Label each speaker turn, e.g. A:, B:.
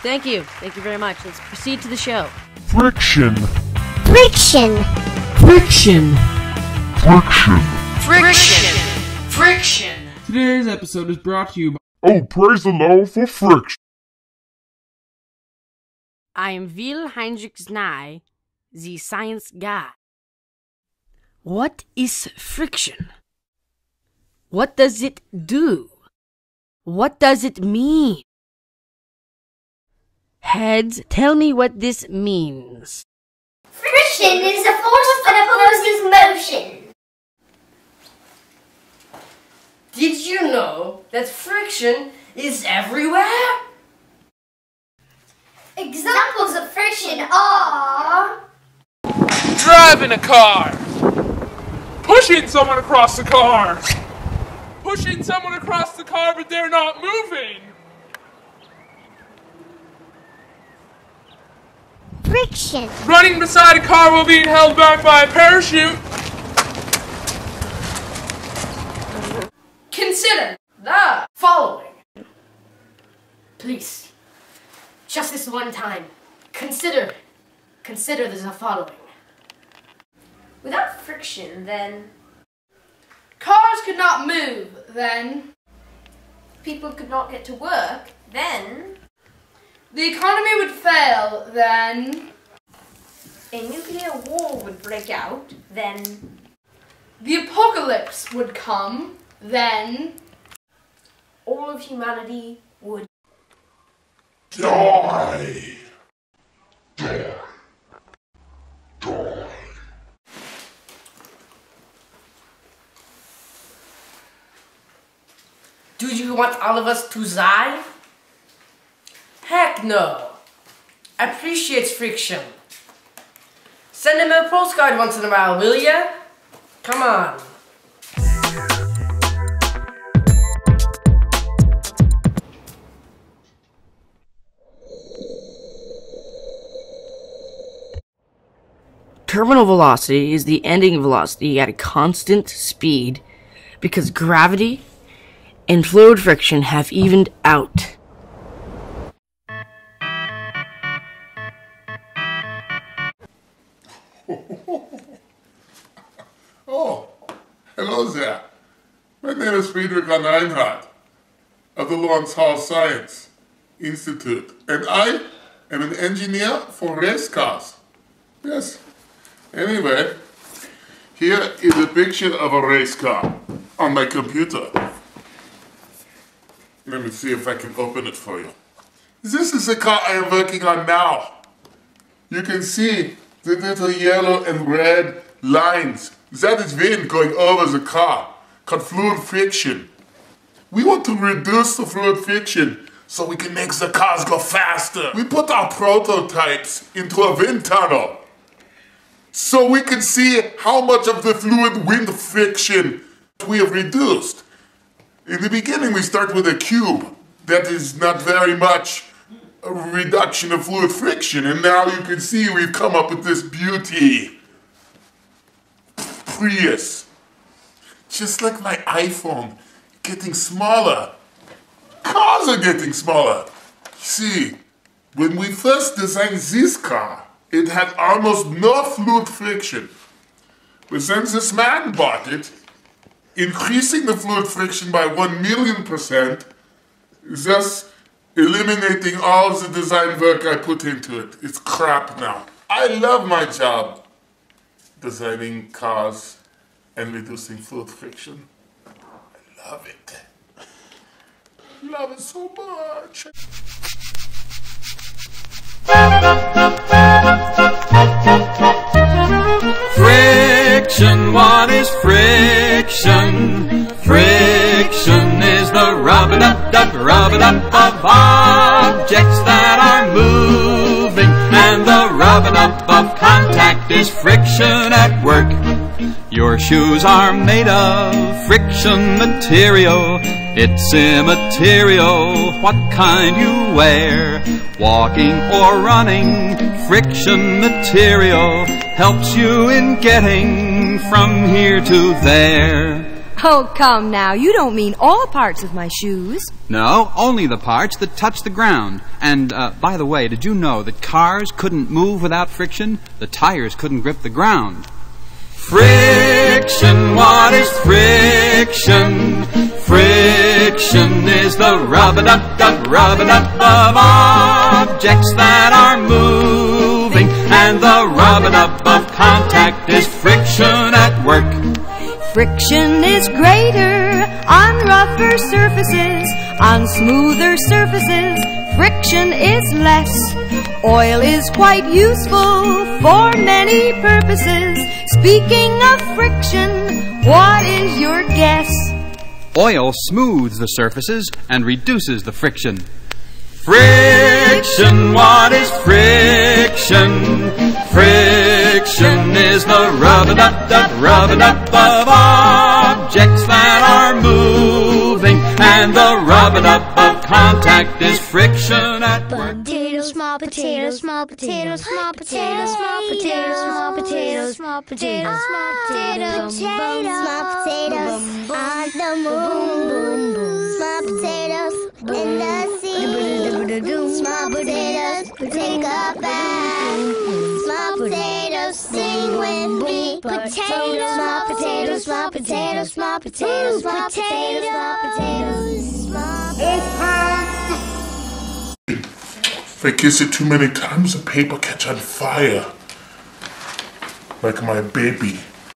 A: Thank you. Thank you very much. Let's proceed to the show.
B: Friction.
C: Friction.
A: Friction.
B: Friction.
A: Friction. Friction.
D: Today's episode is brought to you by...
B: Oh, praise the Lord for friction.
A: I am Will Heinrich Znai, the science guy. What is friction? What does it do? What does it mean? Heads, tell me what this means.
C: Friction is a force that opposes motion.
E: Did you know that friction is everywhere?
C: Examples of friction are...
F: Driving a car, pushing someone across the car, pushing someone across the car but they're not moving.
C: Friction.
F: Running beside a car while being held back by a parachute.
E: Consider the following. Please, just this one time, consider the following. Without friction, then cars could not move, then people could not get to work, then the economy would fail, then a nuclear war would break out, then the apocalypse would come, then all of humanity would
B: Die. Die. Die.
E: Do you want all of us to die? Heck no. Appreciates friction. Send him a postcard once in a while, will ya? Come on.
A: Terminal velocity is the ending velocity at a constant speed because gravity and fluid friction have evened out.
B: Oh, hello there. My name is Friedrich Reinhardt of the Lawrence Hall Science Institute, and I am an engineer for race cars. Yes. Anyway, here is a picture of a race car on my computer. Let me see if I can open it for you. This is the car I am working on now. You can see the little yellow and red lines. That is wind going over the car, called fluid friction. We want to reduce the fluid friction so we can make the cars go faster. We put our prototypes into a wind tunnel so we can see how much of the fluid wind friction we have reduced. In the beginning, we start with a cube. That is not very much a reduction of fluid friction. And now you can see we've come up with this beauty. Prius. Just like my iPhone, getting smaller. Cars are getting smaller. See, when we first designed this car, it had almost no fluid friction. But then this man bought it, increasing the fluid friction by 1,000,000%, thus eliminating all the design work I put into it. It's crap now. I love my job, designing cars and reducing fluid friction. I love it. Love it so much.
G: Friction, what is friction? Friction is the rub-a-dub-dub of objects that are moving, and the rub-a-dub of contact is friction at work. Your shoes are made of friction material. It's immaterial what kind you wear. Walking or running, friction material helps you in getting from here to there.
H: Oh, come now. You don't mean all parts of my shoes.
G: No, only the parts that touch the ground. And, by the way, did you know that cars couldn't move without friction? The tires couldn't grip the ground. Friction, what is friction? Friction is the rub-a-dub-dub, rub-a-dub of objects that are moving. And the rub-a-dub of contact is friction at work.
H: Friction is greater on rougher surfaces. On smoother surfaces, friction is less. Oil is quite useful for many purposes. Speaking of friction, what is your guess?
G: Oil smooths the surfaces and reduces the friction. Friction, what is friction? Friction is the rub-a-dub-dub, rub-a-dub of objects that are moving. And the rub-a-dub of contact is friction at work.
C: Potato, small potato, small potato, small potato, small potato, small potato, small potato, small potato, small potatoes on the moon, small potatoes in the sea, small potatoes take a bath, small potatoes sing with me. Potatoes, small potatoes, small potatoes, small potatoes, small potatoes, small potatoes, small potatoes.
B: If I kiss it too many times, the paper catch on fire. Like my baby.